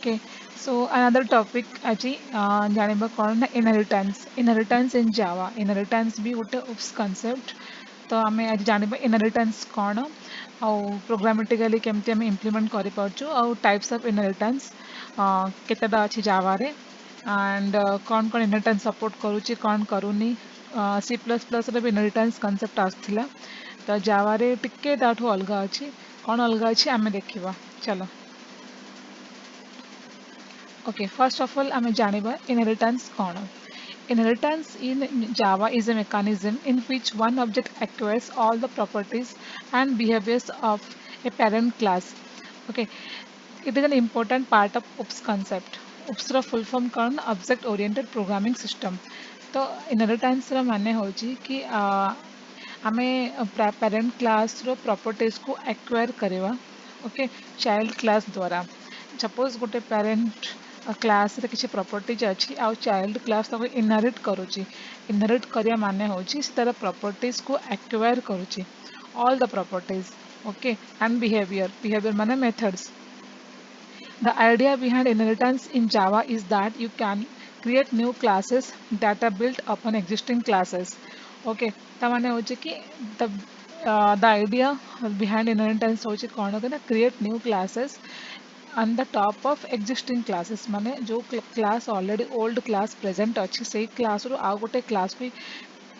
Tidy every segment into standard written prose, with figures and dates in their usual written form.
Okay, so another topic aji जानिबा कौन ना inheritance in Java inheritance भी गोटे उप्स concept तो आमे आज जानिबा inheritance कौन आउ programmatically केमती आमे implement करि पारचु आउ types of inheritance केतेटा अछि Java रे and कौन कौन inheritance support करूची कौन करूनी C++ रे भी inheritance concept आस्थिला तो Java रे टिके ताठू अलगा अछि कौन अलगा अछि आमे देखिबा चलो. Okay, first of all, आमे जानिबा inheritance कौन. Inheritance in Java is a mechanism in which one object acquires all the properties and behaviors of a parent class. Okay, it is an important part of OOPS concept. OOPS रा full form कौन Object Oriented Programming System. तो inheritance रा माने होची कि आमे parent class रो properties को acquire करेवा. Okay, child class द्वारा. Suppose गोटे parent क्लास रे किसी प्रॉपर्टीज अच्छी आउ चाइल्ड क्लास ताको इनहेरिट करूची इनहेरिट करिया माने होची से तार प्रॉपर्टीज को एक्वायर करूची all the properties okay and behaviour माने methods. The idea behind inheritance in Java is that you can create new classes that are built upon existing classes. Okay, तामाने होचे कि the idea behind inheritance होचे कौन होगा ना create new classes on the top of existing classes माने जो class already old class present अच्छी सही class रो आउ गोटे class भी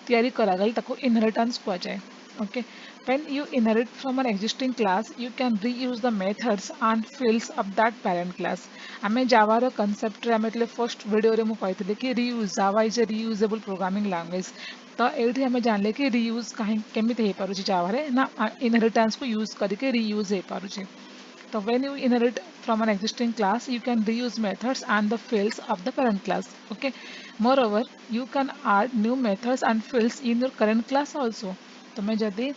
तैयारी करागल ताको inheritance कुआ जाए. Okay, when you inherit from an existing class you can reuse the methods and fields of that parent class. आमे Java रो concept रे आमे first video रे मु कहते कि reuse Java is a reusable programming language. तो एठी आमे जानले कि reuse काहे केमिति हे पारुची Java रे ना inheritance को use करके reuse hey पारुची. So when you inherit from an existing class, you can reuse methods and the fields of the parent class. Okay. Moreover, you can add new methods and fields in your current class also. तो मैं जदि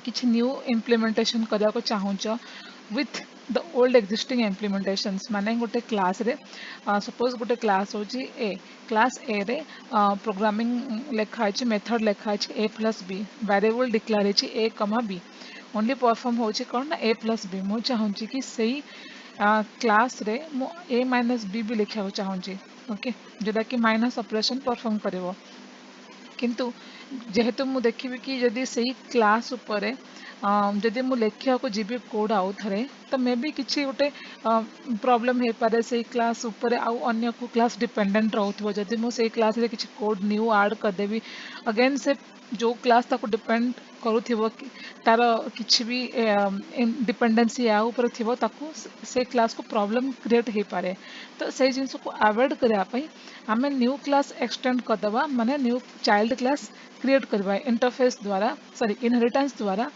किसी new implementation करिया को चाहूँच with the old existing implementations माने गोटे class रे suppose गोटे class होची A class A रे programming लेखा है method लेखा है A plus B variable declare है A comma B only perform होची कौन ना ए प्लस बी मु चाहूँगी कि सही क्लास रे मु ए माइनस बी भी लिखा चाहूँगी ओके जोटा कि माइनस ऑपरेशन परफॉर्म करिवो किंतु जेहेतु मु देखिबी कि जदि सही क्लास उपरे जदि मु लेखिया को जीबी कोड आउ थरे तो मे बी किछि गोटे प्रॉब्लम हे पारे सही क्लास उपरे आउ अन्य को क्लास डिपेंडेंट रहउथबो जदि मु सही क्लास रे किछि कोड न्यू ऐड कर देबी अगेन से जो क्लास ताको डिपेंड करूथिबो कि तार किछि भी डिपेंडेंसी या ऊपर थिबो ताको से क्लास को प्रॉब्लम क्रिएट हे पारे तो सही जिंस को अवॉइड करिया पई हमें न्यू क्लास एक्सटेंड कर दबा माने न्यू चाइल्ड क्लास क्रिएट करबा इंटरफेस द्वारा सॉरी इनहेरिटेंस द्वारा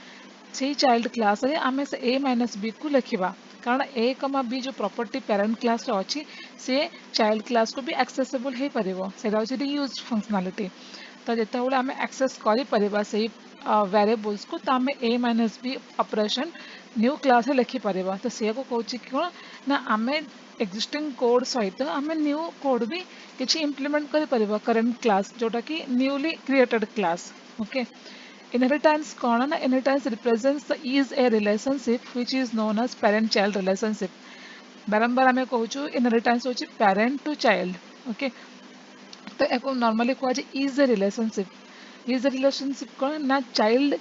से चाइल्ड क्लास रे आमे से a माइनस बी को लिखिबा कारण a कमा b जो प्रॉपर्टी पेरेंट क्लास रे अछि से चाइल्ड क्लास को भी एक्सेसिबल हे परिबो सेटा होछि रीयूज फंक्शनैलिटी तो जेते बेले आमे एक्सेस करि परिबा से वेरिएबल्स को तो आमे a minus B operation new class रे लिखि परिबा तो से को कहछि कि ना आमे एक्जिस्टिंग कोड सहित आमे न्यू कोड भी किछि इंप्लीमेंट करि परिबा करंट क्लास जोटा कि newly created class okay. Inheritance कौन ना inheritance represents the is a relationship which is known as parent child relationship. बारंबार आमे कहूछु inheritance होची parent to child. Okay. तो एको normally कहा जाए is a relationship. Is a relationship कौन ना child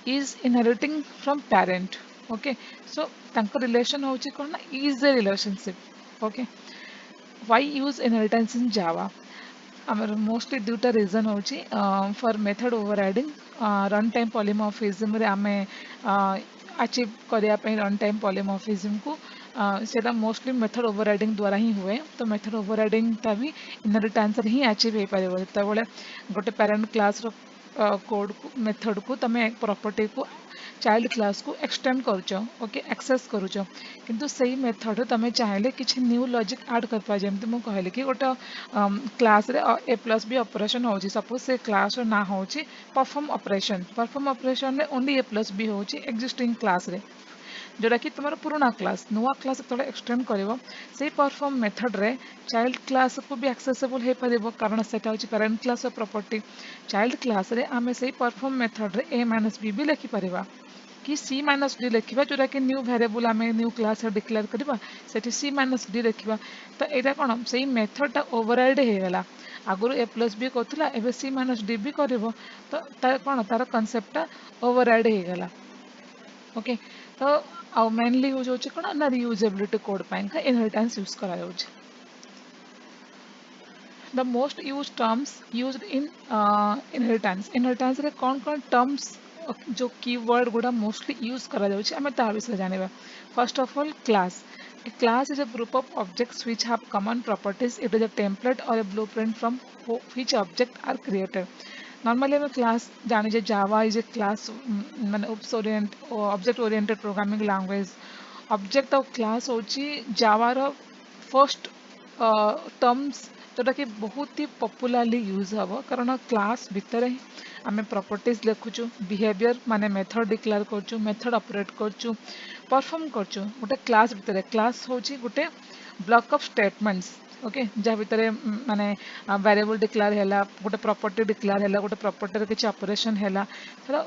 is inheriting from parent. Okay. So तांको relation होची कौन ना is a relationship. Okay. Why use inheritance in Java? ଆମର ମୋଷ୍ଟଲି ଦୁଇଟା ରିଜନ୍ ହେଉଛି ଫର୍ ମେଥଡ଼ ଓଭରରାଇଡ଼ିଂ ରନ୍ ଟାଇମ୍ ପଲିମର୍ଫିଜମ୍ରେ ଆମେ ଆଚିଭ୍ କରିବା ପାଇଁ ରନ୍ ଟାଇମ୍ ପଲିମର୍ଫିଜମ୍କୁ ସେଇଟା ମୋଷ୍ଟଲି ମେଥଡ଼ ଓଭରରାଇଡ଼ିଂ ଦ୍ୱାରା ହିଁ ହୁଏ ତ ମେଥଡ଼ ଓଭରରାଇଡ଼ିଂଟା ବି ଇନହେରିଟାନ୍ସରେ ହିଁ ଆଚିଭ୍ ହେଇପାରିବ ଯେତେବେଳେ ଗୋଟେ ପ୍ୟାରେଣ୍ଟ କ୍ଲାସ୍ର କୋଡ଼କୁ ମେଥଡ଼କୁ ତୁମେ ପ୍ରପର୍ଟିକୁ चाइल्ड क्लास को एक्सटेंड करुच ओके एक्सेस करुच किंतु सही मेथड तुम चाहिए किसी न्यू लॉजिक ऐड कर पाए जमी मुझे कहली कि गोटे क्लास रे ए प्लस बी ऑपरेशन हो सपोज से क्लास ना हो परफॉर्म ऑपरेशन रे ओनली ए प्लस बी हो एक्जिस्टिंग क्लास रे जोटा कि तुम पुराना क्लास नुआ क्लास जो एक्सटेंड कर से परफॉर्म मेथड रे चाइल्ड क्लास को भी एक्सेसिबल हो पार कारण से parent class property child class रे आमे से परफॉर्म मेथड रे ए माइनस बी भी लिखिपर कि सी माइनस डी लिखा जोटा कि न्यू वेरिएबल आम न्यू क्लास डिक्लेयर करवा से सी माइनस डी लिखा तो यहाँ कौन से मेथडटा ओवरराइड होगला आगुरी ए प्लस बी करूला एवं सी माइनस डी भी कर तो कौन तार कनसेप्टा ओवरराइड होगला ओके तो आउ मेनली यूज होची कौन ना रियूजेबिलिटी कोड का इनहेरिटेंस यूज करा the most used terms used in inheritance रे कौन कौन terms जो कीवर्ड गुड़ा मोस्टली यूज करा जाउछि हमें ता विषय जानिबा first of all class a class is a group of objects which have common properties it is a template or a blueprint from which objects are created normally हमें class जाने जे java is a class माने object oriented programming language object और class होची java row first terms जोटा कि बहुत ही popularly use हम कारण क्लास भितर ही आम प्रॉपर्टीज लिखुचु बिहेवियर माने मेथड डिक्लेयर करचु मेथड ऑपरेट करचु परफॉर्म करचु गोटे क्लास भितर क्लास होची गोटे ब्लॉक ऑफ स्टेटमेंट्स ओके जहाँ भितर माने वेरिएबल डिक्लेयर हैला गोटे प्रॉपर्टी डिक्लेयर हैला गोटे प्रॉपर्टी किसी ऑपरेशन हैला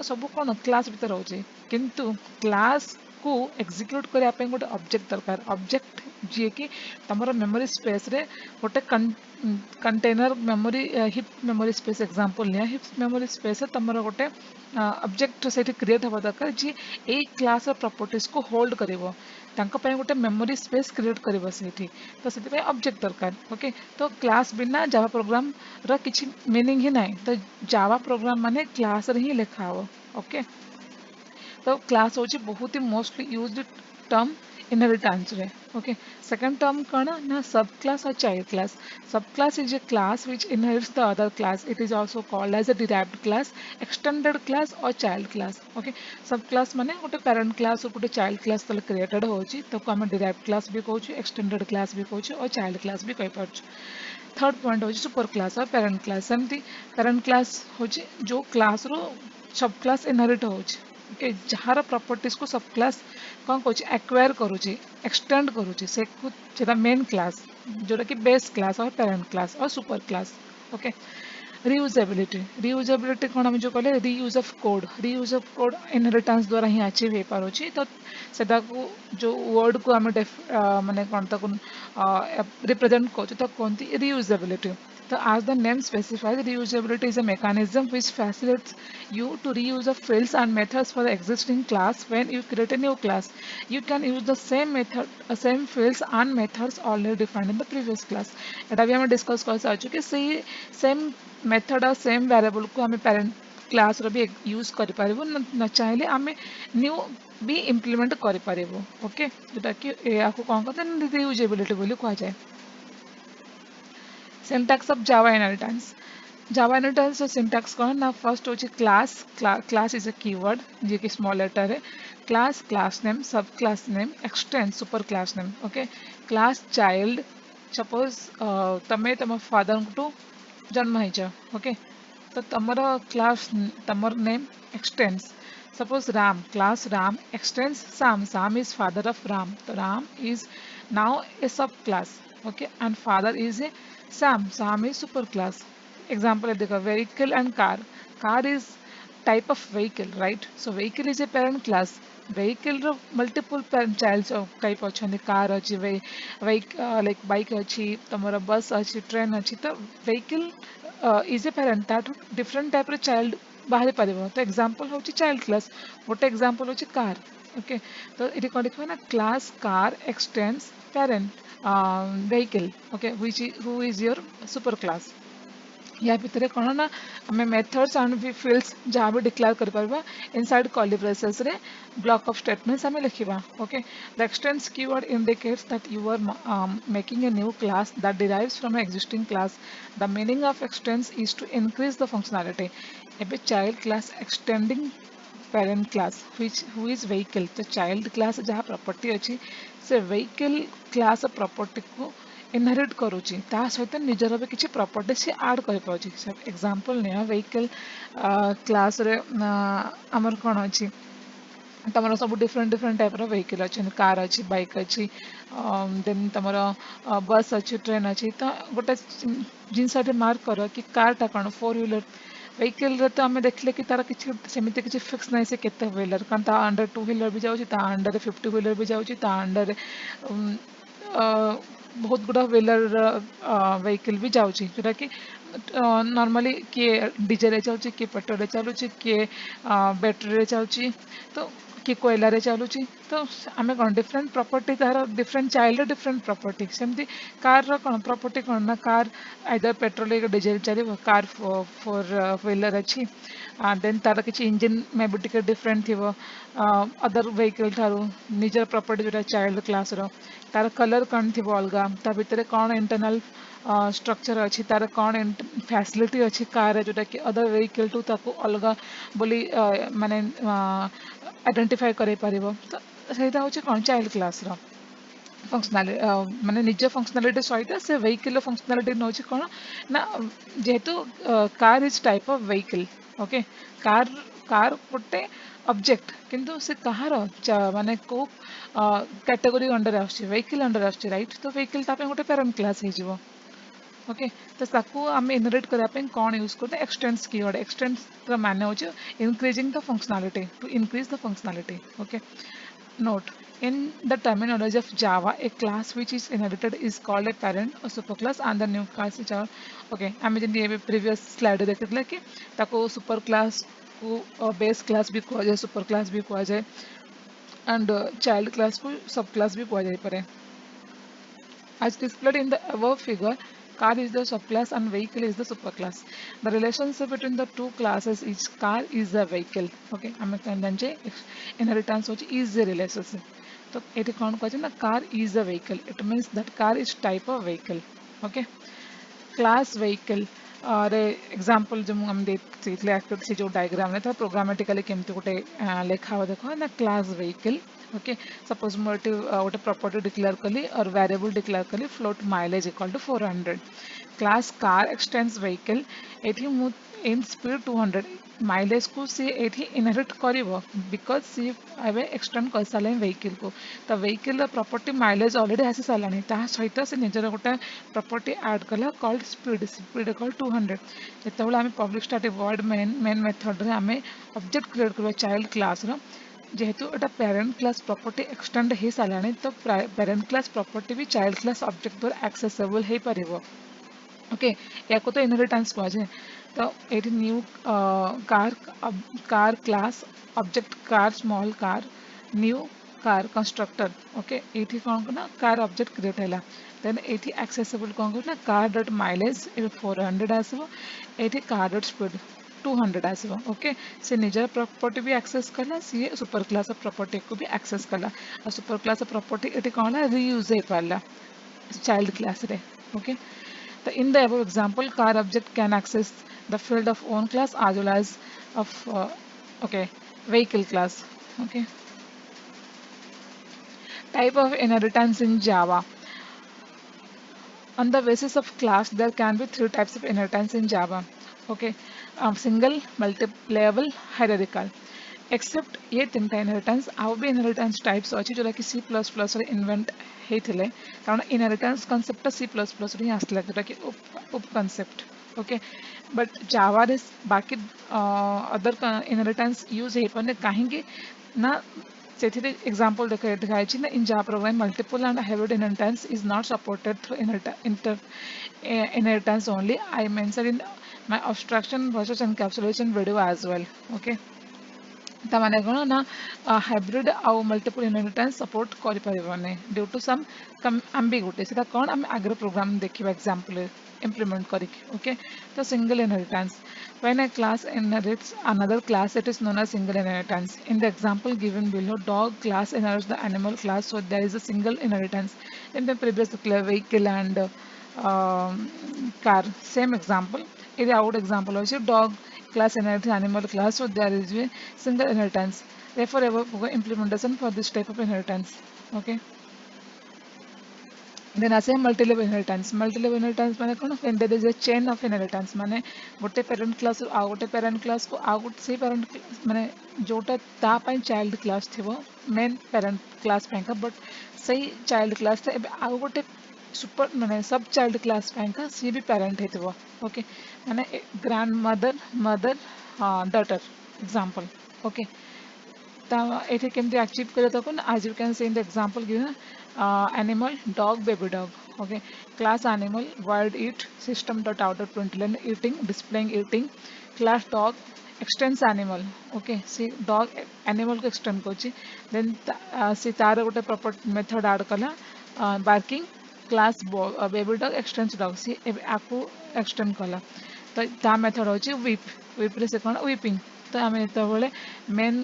सब कौन क्लास भितर होची किंतु क्लास को एग्जीक्यूट करने गोटे ऑब्जेक्ट दरकार ऑब्जेक्ट जी कि तुम मेमोरी स्पेस रे गोटे container memory hip memory space example लिया हिप मेमोरी स्पेस तुम गोटे ऑब्जेक्ट से क्रिएट हवा दरकार जी ए क्लास प्रॉपर्टीज को होल्ड करिवो गोटे मेमोरी स्पेस क्रिएट करिवो सेठी तो से ऑब्जेक्ट दरकार ओके तो क्लास बिना जावा प्रोग्राम रा किछि मीनिंग ही नहीं तो जावा प्रोग्राम माने क्लास रे ही लिखा हो ओके तो क्लास होची बहुत ही मोस्टली यूज्ड टर्म इनहेरिटेंस रे ओके सेकंड टर्म कौन ना सब क्लास और child class subclass is a class which inherits the other class it is also called as a derived class extended class और child class okay subclass माने गोटे parent class और गोटे child class तले created होची तो आम derived class भी कहूँ एक्सटेंडेड क्लास भी कहूँ और चाइल्ड क्लास भी कही पार्छ थर्ड पॉइंट होची सुपर क्लास और पेरेंट क्लास सेमती पेरेंट क्लास होची जो क्लास रो सब क्लास इनहेरिट होची ओके जार प्रॉपर्टीज को सब क्लास कौन कौन एक्वायर करुच्ची एक्सटेंड करुच्ची से मेन क्लास जोटा कि बेस क्लास और पेरेंट क्लास और सुपर क्लास ओके रियूजेबिलिटी कौन आम जो कहले रीयूज ऑफ कोड इनहेरिटेंस द्वारा ही अचीव हो पारुची तो सेटा को जो वर्ड को आम माने कौन ताको रिप्रेजेंट कर तो कहते रियूजेबिलिटी तो as the name specifies, reusability is a mechanism which facilitates you to reuse the fields and methods for the existing class. When you create a new class, you can use the same method, same fields and methods already defined in the previous class. एटा भी हमें discuss कर सारी कि same method और same variable को हमें parent class रो भी use कर पारिबो न चाहिए आम न्यू भी इम्प्लीमेंट कर पारिबो ओके जोटा कि या को कौन कहते हैं रियूजेबिलिटी बोली कहा जाए syntax of java inheritance java inheritance जो syntax कौन ना फर्स्ट हो class class is a keyword जो कि small letter है class name sub class name extend super class name okay class child suppose तमे तम father को जन्म है ओके तो तमर क्लास तमर name extends suppose ram class ram extends sam is father of ram so ram is now a subclass okay and father is a sam is superclass example है देखो vehicle and car is type of vehicle right so vehicle is a parent class vehicle row multiple parent child type अच्छे car अच्छी like bike अच्छी तमरा bus अच्छी train अच्छी तो vehicle is a parent that different type of child बाहरी पारिबो तो example होची child class गोटे एग्जांपल होची कार ओके तो ये कौन लिखा ना class car x tends parent vehicle okay who is your super class या भितर कौन ना आम मेथड्स एंड फिल्ड्स जहाँ भी डिक्लेयर कर पार्बा इनसाइड कर्ली ब्रेसेस रे ब्लॉक ऑफ स्टेटमेंट्स आम लिखा okay the extends keyword indicates that you are making a new class that derives from existing class the meaning of extends is to increase the functionality एबे child class extending parent class who is vehicle तो child class जहाँ property अच्छी से vehicle class property को inherit करुच्ची ता सहित निजर भी किसी प्रॉपर्टी से ऐड कर पाउची एग्जांपल ने व्हीकल क्लास रे आमर कौन अच्छी तुम सब डिफरेंट टाइप रो व्हीकल अच्छे कार अच्छी बाइक अच्छी देन तुम बस अच्छी ट्रेन अच्छी तो गोटे जिनस मार्क कर कि कारटा कौन फोर व्हीलर vehicle रे तो आमे देखले कि तारा किसी सेमिति किसी फिक्स नहीं से केते व्हीलर कारण ता अंडर टू व्हीलर भी जाउची ता अंडर 50 व्हीलर भी जाउची ता अंडर बहुत गुड़ा व्हीलर vehicle भी जाउची जोटा कि नॉर्मली किए डीजल रे जाउची किए पेट्रोल रे चलुची किए बैटरी रे जाउची तो कि कोयला रे चलुची तो आमे कौन डिफरेंट प्रॉपर्टी तार डिफरेंट चाइल्ड डिफरेंट प्रॉपर्टी सेमती कार रो कौन प्रॉपर्टी कौन ना कार आइदर पेट्रोल या डीजल चलिबो कार फोर व्हीलर अच्छी देन तार किसी इंजन में भी टिके डिफरेंट थिबो अदर व्हीकल थारू निजर प्रॉपर्टी जोटा चाइल्ड क्लास रो तार कलर कौन थिबो अलगा ता भितरे कौन इंटरनल स्ट्रक्चर अच्छी तार कौन फैसिलिटी अच्छी कार जोटा कि अदर व्हीकल टू ताको अलगा बोली माने आइडेंटिफाई करे परिबो तो सेटा होची कौन चाइल्ड क्लास रो फंक्शनालिटी माने निज फंक्शनालिटी सहित से व्हीकल फंक्शनालिटी नोची कौन ना जेहेतु car is type of vehicle okay car car गोटे ऑब्जेक्ट किंतु से कहार माने को कैटेगरी अंडर आछी व्हीकल अंडर आछी राइट तो व्हीकल तापे गोटे पेरेंट क्लास हे जिवो ओके तो ताकू आम इनहेरिट करने कौन यूज करते एक्सटेंड्स कीवर्ड एक्सटेंड्स का माने हो increasing the functionality to increase the functionality okay note in the terminology of java a class which is inherited is called a parent or superclass and the new class which are okay आम जमी previous slide देखते कि ताको super class को base class भी कह जाए super class भी कह जाए एंड चाइल्ड क्लास को सब क्लास भी कह जाए as displayed in the above figure, car is the subclass and vehicle is the superclass. The relationship between the two classes is car is a vehicle. Okay, I am inheritance is the relationship. So, it is called car is a vehicle. It means that car is type of vehicle. Okay. Class vehicle और example जो हम देखले से जो diagram ने था programmatically केमती गोटे लेखा हो देखो ना क्लास व्हीकल ओके सपोज मोटे गोटे प्रॉपर्टी डिक्लेयर कली और वेरिएबल डिक्लेयर कली float mileage equal to 400 class car extends vehicle एठी मु इन स्पीड 200 माइलेज को सी एठी इनहेरिट करिवो बिकॉज सी एबे एक्सटेंड कर साले व्हीकल को तो व्हीकल प्रॉपर्टी माइलेज ऑलरेडी आसी सालानी ता सहित से निजर गोटे प्रॉपर्टी ऐड कला कॉल्ड स्पीड स्पीड कॉल्ड 200 जेतेबेले आमे public static void main method रे आमे ऑब्जेक्ट क्रिएट करबा चाइल्ड क्लास रो जेहेतु एटा पेरेंट क्लास प्रॉपर्टी एक्सटेंड हे सालानी तो पेरेंट क्लास प्रॉपर्टी भी चाइल्ड क्लास ऑब्जेक्ट पर एक्सेसिबल हे परिबो ओके या को तो इनहेरिटेंस कह जाए तो ये new car car class object car small car new car constructor okay ये कौन करना कार ऑब्जेक्ट क्रिएट है देन ये एक्सेसिबल कौन करना कार डॉट माइलेज 400 आसो ये कार डॉट स्पीड 200 आसो ओके से निजर प्रॉपर्टी भी एक्सेस कला सी सुपर क्लास ऑफ प्रॉपर्टी को भी एक्सेस कला और सुपर क्लास ऑफ प्रॉपर्टी ये कौन है रीयूज हो पाला चाइल्ड क्लास रे okay in the above example, car object can access the field of own class as well as of okay vehicle class. Okay. Type of inheritance in Java. On the basis of class, there can be three types of inheritance in Java. Okay, single, multi-level, hierarchical. Except ये तीनटा inheritance आउ भी inheritance types अच्छी जोटा कि C++ रे invent होते कारण इनहेरिटेंस कॉन्सेप्ट C++ रे आसला जोटा कि उप कॉन्सेप्ट ओके बट जावा रे बाकी अदर इनहेरिटेंस यूज हो पाने कहीं ना से एग्जांपल दिखाई ना in Java program multiple and hybrid inheritance is not supported through inheritance only. I mentioned in my abstraction versus encapsulation video as well. Okay. ताने कौन ना हाइब्रिड आउ मल्टीपल इनहेरिटेंस सपोर्ट कर पारे ड्यू टू सम एम्बिग्यूटी से कौन आम आगे प्रोग्राम देखा एग्जांपल implement करके ओके तो single inheritance when a class inherits another class it is known as single inheritance in the example given below dog class inherits the animal class so there is a single inheritance in the previous vehicle and car same example in the out example also dog class inherits animal class so there is a single inheritance therefore above implementation for this type of inheritance okay then as a multi-level inheritance माने कौन when there is a chain of inheritance माने गोटे parent class आ गोटे parent class को आ गोटे से parent माने जोटा ता पाई child class थिबो main parent class पाई का but सही child class था आ गोटे सुपर माने सब चाइल्ड क्लास पाई का सी भी parent हेतबो ओके माने grandmother mother daughter example. Okay, it can be achieved as you can see in the example given. Animal dog baby dog. Okay, class animal word eat system dot outer println eating displaying eating class dog extends animal. Okay, see dog animal को extend Kochi then see तार गोटे proper method add कला barking class baby dog extends dog see आपको extend कला तो ता method होची whip रे से कौन whipping तो आम जो मेन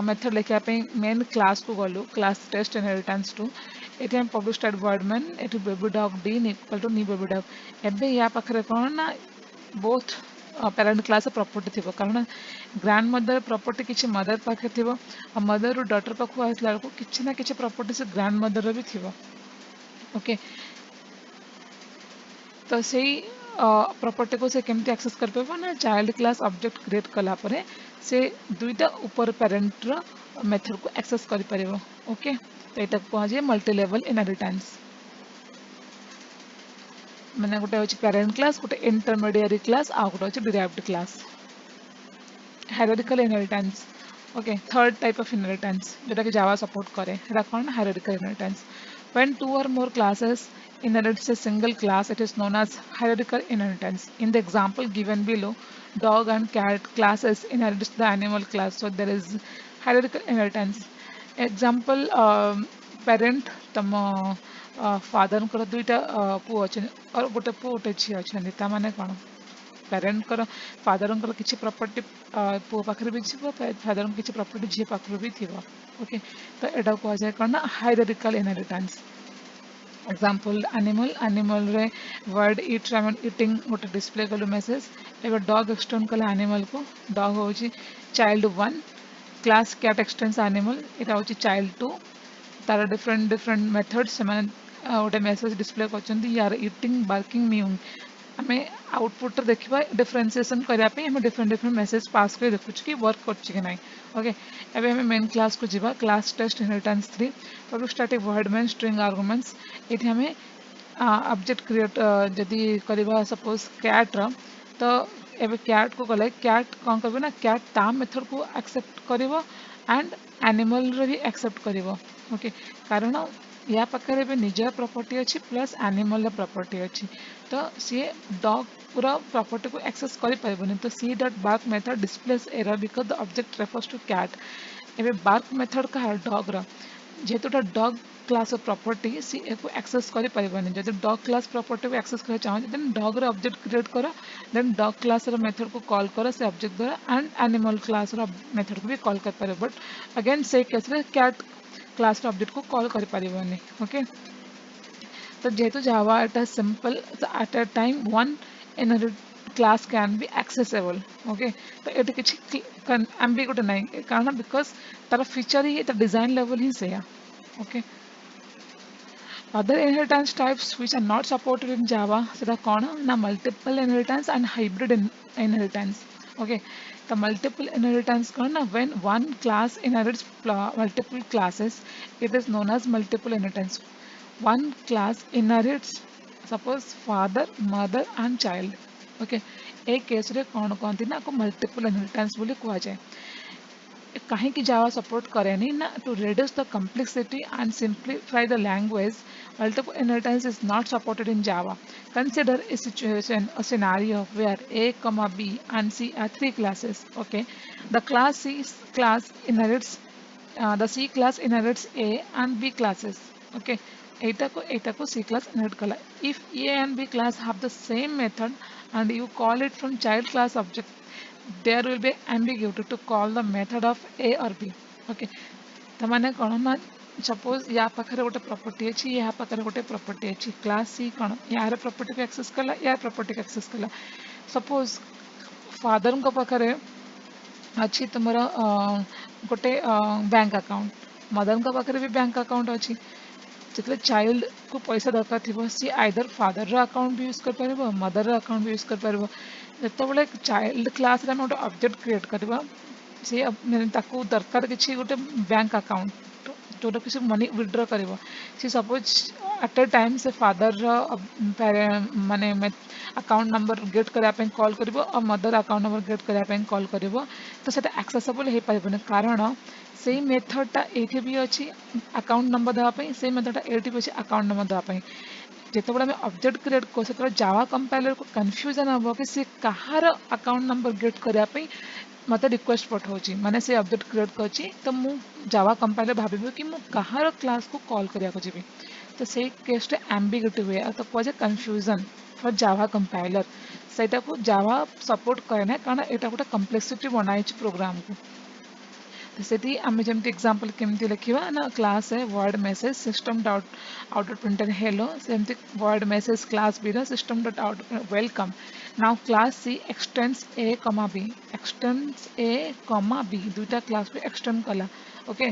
मेथड लिखा मेन क्लास को गलु क्लास टेस्ट इनहेरिटेंस टू ये आम पब्लिश स्टार्ट वर्डमैन ये baby dog D equal to new baby dog एबे या पाखरे कौन ना बोथ पेरेंट क्लास प्रॉपर्टी थी कारण ग्रांड मदर प्रॉपर्टी किसी मदर पाखे थी मदर रू डॉटर पाख आसला किसी ना किसी प्रॉपर्टी से ग्रांड मदर भी थी ओके तो से प्रॉपर्टी को से केमती एक्सेस कर पाबो ना चाइल्ड क्लास ऑब्जेक्ट क्रिएट कला परे से दुईटा ऊपर पेरेंट रो मेथड को एक्सेस कर परिबो ओके तो एटा को जे मल्टी लेवल इनहेरिटेंस माने गोटे होची पेरेंट क्लास गोटे इंटरमीडिएरी क्लास आ गोटे होची derived class hierarchical inheritance okay third type of inheritance jeta ki java support kare eta kon hierarchical inheritance when two or more classes inherits a single class it is known as hierarchical inheritance in the example given below dog and cat classes inherits the animal class so there is hierarchical inheritance example parent tamo father को दुईटा पुओ अच्छे और गोटे पुओ गोटे झी अच्छा ता माने कौन पेरेंट फादर किसी प्रॉपर्टी पु पाखे भी थी फादर किसी प्रॉपर्टी झी पाखे भी थी ओके तो यहाँ कह जाए कौन ना hierarchical inheritance example animal animal रे वर्ड इट इटिंग गोटे डिस्प्ले कलु मेसेज एवं डॉग एक्सटेंड कले एनिमल को डॉग हूँ child 1 class cat extends animal यहाँ हूँ चाइल्ड 2 तार डिफरेंट डिफरेंट मेथड से गोटे मेसेज डिस्प्ले कर यार इटिंग बार्किंग मीउंग आम आउटपुट देखा डिफरेन्सीएसन करने डिफरेंट डिफरेंट मेसेज पास कर देखु कि वर्क कर ओके एवं हमें मेन क्लास को जीवा class test inheritance 3 public static void main string arguments ये आम ऑब्जेक्ट क्रिएट जदि करवा सपोज कैट रो तो एवं कैट को गले कैट कौन कर ना कैट ता मेथड को एक्सेप्ट कर एंड एनिमल भी एक्सेप्ट कर ओके कारण या पाखे भी निजर प्रॉपर्टी अच्छी प्लस एनिमल प्रॉपर्टी अच्छी तो सी डॉग पूरा प्रॉपर्टी को एक्सेस कर पारबनी तो C dot bark method displays error because the object refers to cat एवं बार्क मेथड का डॉग रो जेहेतु डॉग क्लास प्रॉपर्टी सी को एक्सेस कर पारबनी जब डॉग क्लास प्रॉपर्टी को एक्सेस कर चाहो देन डॉग रो ऑब्जेक्ट क्रिएट कर देन डॉग क्लास मेथड को कॉल कर से ऑब्जेक्ट द्वारा एंड एनिमल क्लास मेथड को भी कॉल कर पारे बट अगेन से केस कैट क्लास ऑब्जेक्ट को कॉल कर पारबनी ओके तो जेहेतु Java at a simple at a time one inherit class can be accessible okay तो ये किसी एम्बिगुइटी नहीं कारण बिकॉज तार फीचर ही डिजाइन लेवल ही से okay other inheritance types which are not supported in java so कौन ना multiple inheritance and hybrid inheritance okay the multiple inheritance कौन ना when one class inherits multiple classes it is known as multiple inheritance one class inherits suppose father mother and child okay एक case रे कौन कहती ना को multiple inheritance बोली कह जाए कहीं जावा सपोर्ट करेनी ना to reduce the complexity and simplify the language multiple inheritance is not supported in java consider a situation a scenario where a comma b and c are three classes okay the class inherits the c class inherits a and b classes okay eta को c class inherit kala if a and b class have the same method and you call it from child class object there will be ambiguity to call the method of A or B. Okay. तो माने कौन ना suppose या पाखे गोटे property अच्छी या पाखे गोटे प्रॉपर्टी अच्छी क्लास सी कौन यार प्रॉपर्टी को एक्सेस कला यार प्रॉपर्टी को एक्सेस कला सपोज फादर को पाखे अच्छी तुम गोटे बैंक अकाउंट मदर को पाखे भी बैंक अकाउंट अच्छी जितने चाइल्ड को पैसा दरकार थी सी आइदर फादर अकाउंट भी यूज कर पार मदर अकाउंट भी यूज कर पार जो चाइल्ड क्लास गोटे ऑब्जेक्ट क्रिएट करवा सी दरकार किसी गोटे बैंक अकाउंट जोटा कि मनी विड्रॉ कर सी सपोज एट ए टाइम से फादर माने अकाउंट नंबर गेट करने कॉल कर और मदर अकाउंट नंबर गेट करने कॉल कर तो सेटा एक्सेसिबल हो पारन कारण से मेथडटा ये भी अच्छी अकाउंट नंबर देवाई से मेथडटा ये भी अच्छी अकाउंट नंबर देवाई जिते बड़े ऑब्जेक्ट क्रिएट कर से जावा कंपाइलर को कन्फ्यूजन हम कि सी कहार अकाउंट नंबर गेट करने मत रिक्वेस्ट पठाऊँ माने से ऑब्जेक्ट क्रिएट कर तो मु जावा कंपाइलर भाव कि मु कहार क्लास को कॉल करने जी तो से केस एम्बिग्यूटी हुए तो कहुए कन्फ्यूजन फॉर जावा कंपाइलर सेटा को जावा सपोर्ट करे ना कारण यहाँ गोटे कम्प्लेक्सिटी बनाई प्रोग्राम को तो से आम जमी एग्जांपल केमती लिखा ना क्लास है void message system dot output printer hello सेमती void message class B system dot out welcome now class C extends A comma B x tends A comma B दुईटा क्लास भी एक्सटेंड कला okay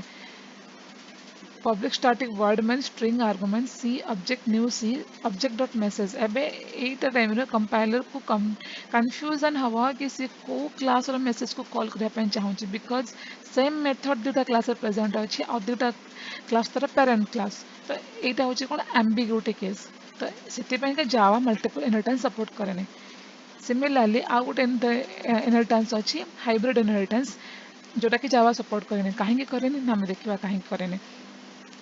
public static void main string argument C object new C object dot message एबे एटा time रे compiler को confusion हवा कि सी को क्लास रो मेसेज को कॉल करया पे चाहूची बिकॉज सेम मेथड दुटा क्लास रे प्रेजेंट अछि और दुटा क्लास तर पेरेंट क्लास तो एटा होची कोन एम्बिग्यूटी केस तो सेति पे के जावा मल्टीपल इनहेरिटेंस सपोर्ट करेनी सिमिलरली आउ गोटे इनहेरिटेंस अछि हाइब्रिड इनहेरिटेंस जोटा कि जावा सपोर्ट करेनी काहे करेनी ना हम देखिबा काहे करेनी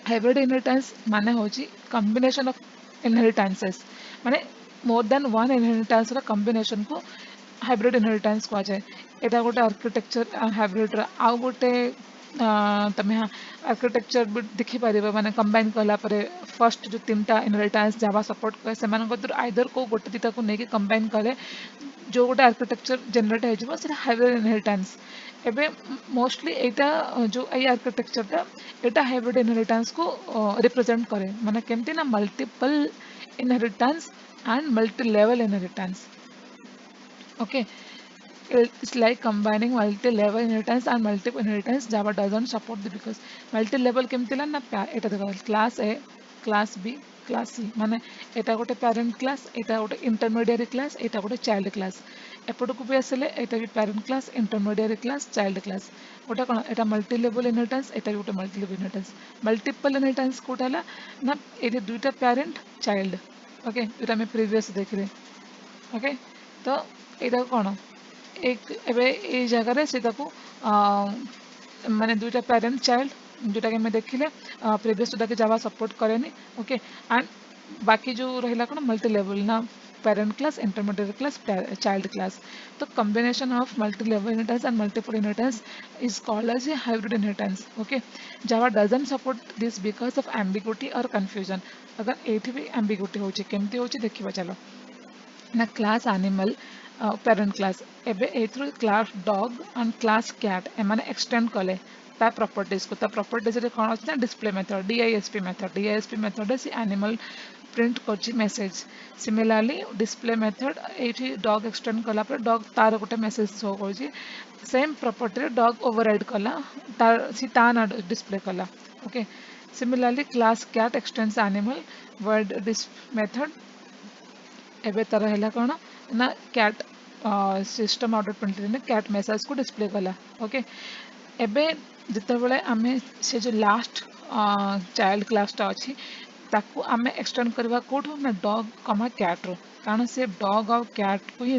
हाइब्रिड इनहेरिटेंस माने होची कॉम्बिनेशन ऑफ इनहेरिटेंसेस माने मोर देन वन इनहेरिटेंस रा कॉम्बिनेशन को हाइब्रिड इनहेरिटेंस कहा जाए एटा गोटे आर्किटेक्चर हाइब्रिड रा आउ गोटे तमे आर्किटेक्चर भी देखि पारिबा माने कंबाइन कला परे फर्स्ट जो तीनटा इनहेरिटेंस जावा सपोर्ट करे सेमान को आइदर को गोटे दिटा को नेकी कंबाइन करे जो गोटे आर्किटेक्चर जनरेट हो से हाइब्रिड इनहेरिटेंस एबे मोस्टली एटा जो आई आर्किटेक्चरटा एटा हाइब्रिड इनहेरिटेंस को रिप्रेजेंट करे माने केमती ना multiple inheritance and multi level inheritance okay it's like combining multi-level inheritance and multiple inheritance java doesn't support the because multi-level केमती ला ना एटा देखो class A class B class C माने एटा गोटे पेरेंट क्लास एटा गोटे इंटरमीडिएट क्लास एटा गोटे child class एपट को भी आसले एटा भी parent class intermediate class child class गोटे कौन एटा मल्टी लेवल इनहेरिटेंस एटा भी गोटे multi level inheritance multiple inheritance कोटा हला ना ये दुईटा पेरेंट चाइल्ड ओके जोटा आम प्रीवियस देखले ओके तो यहाँ कौन एक ए जगह से माने दुईटा पेरेंट चाइल्ड जोटा कि देखिले प्रीवियस जोटा कि जावा सपोर्ट करेनी ओके एंड बाकी जो रहा कौन मल्टी लेवल ना parent class intermediate class child class तो combination of multi level inheritance and multiple inheritance is called as a hybrid inheritance okay Java doesn't support this because of ambiguity और confusion अगर ये भी ambiguity होची केमती होची देखिबा चलो ना क्लास एनिमल पेरेंट क्लास एबे एथ्रु class dog and class cat एमाने एक्सटेंड कले ता प्रॉपर्टीज को ता प्रॉपर्टीज रे कोन अछि ना डिस्प्ले मेथड डीआईएसपी मेथड से एनिमल प्रिंट करछि मेसेज सिमिलरली डिस्प्ले मेथड एठी डॉग एक्सटेंड कला पर डॉग तार गोटे मेसेज शो करछि सेम प्रॉपर्टी रे डॉग ओवरराइड कला तार सी ता ना डिस्प्ले कला okay similarly class cat extends animal void this method एबे तार हैला कोन ना कैट सिस्टम आउटपुट प्रिंटर ने कैट मेसेज को डिस्प्ले कला ओके एबे जिते बड़े आमे से जो लास्ट चाइल्ड क्लासटा अच्छी ताकू आमे एक्सटेंड करवा कोठो ना डॉग कमा कैट रो कारण से डॉग और कैट को ही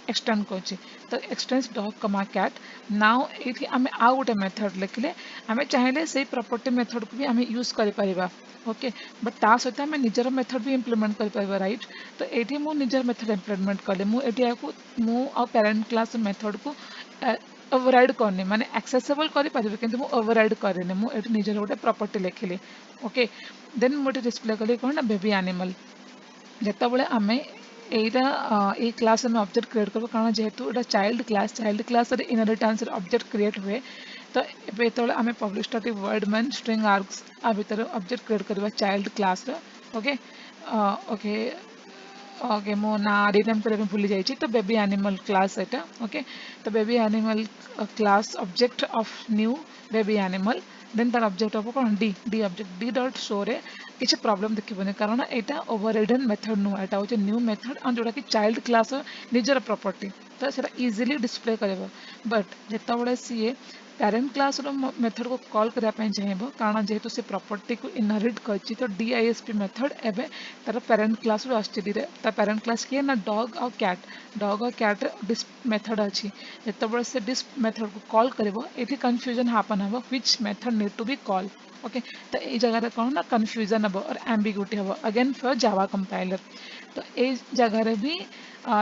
एक्सटेंड करछि तो एक्सटेंड्स डॉग कमा कैट नाउ एठी आमे आ गोटे मेथड लिखले आमे चाहिले से प्रॉपर्टी मेथड को भी आमे यूज करि परिबा ओके बट ता सहित आमे निजर मेथड भी इंप्लीमेंट करि परिबा राइट तो एठी मु निजर मेथड इंप्लीमेंट कले मु एठी आकू मु आ पेरेंट क्लास मेथड को ओवरराइड करनी माने एक्सेसिबल करि परिबे किंतु मु ओवरराइड करेनी मु एठी निजर गोटे प्रॉपर्टी लिखिली ओके देन मु डिस्प्ले कली कोन ना बेबी एनिमल जेता बळे आमे एटा ए क्लास में ऑब्जेक्ट क्रिएट करबो कारण जेहेतु एटा चाइल्ड क्लास रे इनहेरिटेंस रे ऑब्जेक्ट क्रिएट हुए तो एबे तळे आमे publish static void main string args आ भीतर ऑब्जेक्ट क्रिएट करबा चाइल्ड क्लास रे ओके ओके ओके मो ना रिनेम करे भूली जाइए तो बेबी एनिमल क्लास एटा ओके तो baby animal class object of new baby animal then तार ऑब्जेक्ट ऑफ कौन D object D dot show रे किसी प्रॉब्लम देखिबनी कारण यहाँ ओवररिडन मेथड नुह यहाँ हूँ न्यू मेथड और जोटा कि चाइल्ड क्लास निजर प्रॉपर्टी तो सेटा इजिली डिस्प्ले कर बट जिते सी पैरेंट क्लास मेथड को कॉल करने चाहिए कारण जेहेतु से प्रॉपर्टी को इनहेरिट कर तो DISP मेथड एवं तार पेरेंट क्लास पेरेंट क्लास किए ना डॉग और कैट डिस्प मेथड अच्छी जिते से डिस्प मेथड को कॉल कर कन्फ्यूजन हापन हम which method need to be call okay तो ये जगह कौन ना कन्फ्यूजन हम और एम्बिग्यूटी हम अगेन फॉर जावा कंपाइलर तो ये जगह भी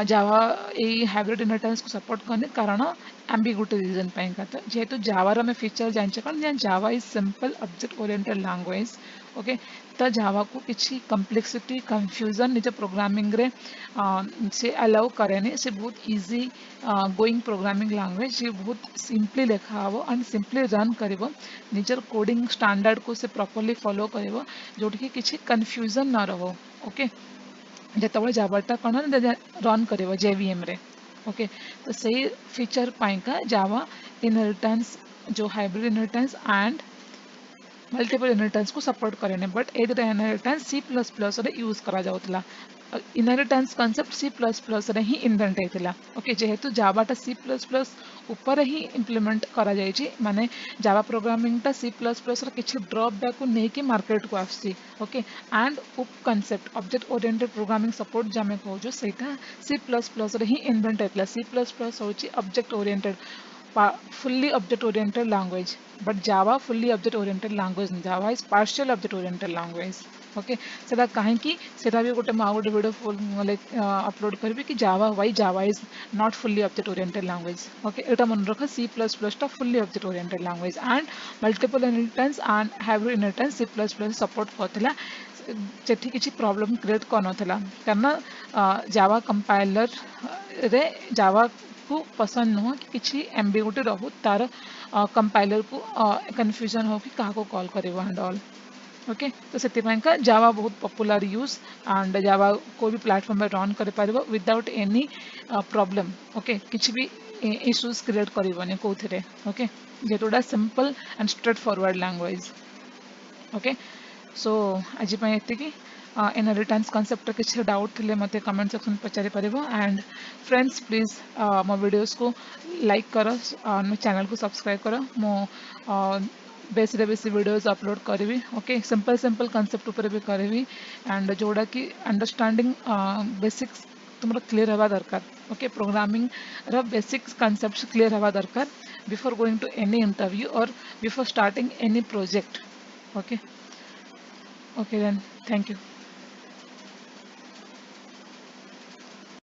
जावा ये हाइब्रिड इनहेरिटेंस को सपोर्ट करने कारण एम्बिग्यूटी रीजन का तो जेहेतु जावार आम फीचर जाने कौन Java is simple object oriented language okay तो जावा को किसी कम्प्लेक्सिटी कन्फ्यूजन निज प्रोग्रामिंग रे से अलाउ करे से बहुत इजी गोइंग प्रोग्रामिंग लैंग्वेज ये बहुत सिंपली लिखा हम एंड सिंपली रन कर निजर कोडिंग स्टैंडर्ड को से प्रॉपर्ली फॉलो कर जोटि किसी कन्फ्यूजन न रहो ओके जिते जावाटा कौन रन कर JVM रे ओके तो सही फीचर पाइका जावा इनहेरिटेंस जो hybrid inheritance and multiple inheritance को सपोर्ट करें बट ए इनहेरिटेंस C++ रे यूज करा जाउतला इनहेरिटेंस कांसेप्ट C++ रे ही इन्वेंट होता ओके जेहेतु जावाटा C++ ऊपर ही इम्प्लीमेंट करा जायछि माने जावा प्रोग्रामिंगटा C++ रे किछि ड्रॉप बैक को नेकी मार्केट को आसी ओके एंड उप concept object oriented programming support जमे कहूँ सेटा C++ रे ही इन्वेंट होता C++ होछि object oriented fully object oriented language but java fully object oriented language java is partial object oriented language okay सेटा कहीं सेटा भी गोटे गोटे वीडियो अपलोड करी कि Java why Java is not fully object oriented language okay एटा मन रख C++ टा fully object oriented language and multiple inheritance and hybrid inheritance C++ support करथिला सेठी किछि प्रॉब्लम क्रिएट करनथिला कारण जावा कंपाइलर रे जावा को पसंद नुह कि किसी एम्बिग्यूटी रहू तार कंपाइलर को कन्फ्यूजन हो कि क्या कॉल कर एंड ऑल ओके तो से जावा बहुत पॉपुलर यूज एंड जावा कोई भी प्लेटफॉर्म में रन कर पार विदाउट एनी प्रॉब्लम ओके किसी भी इश्यूज क्रिएट करनी कौन ओके जेहूटा simple and straightforward language okay so आज ये इनहेरिटेंस कॉन्सेप्ट किसी डाउट थे मत कमेंट सेक्शन पचारि पारिबो एंड फ्रेंड्स प्लीज मो वीडियोस को लाइक कर मो चैनल को सब्सक्राइब कर मो बेस रे बेसी वीडियोस अपलोड करी ओके सिंपल सिंपल कॉन्सेप्ट ऊपर भी करी एंड जोड़ा कि अंडरस्टैंडिंग बेसिक्स तुम क्लीयर हवा दरकार ओके प्रोग्रामिंग रो बेसिक्स कॉन्सेप्ट्स क्लीयर हवा दरकार before going to any interview और before starting any project okay okay then thank you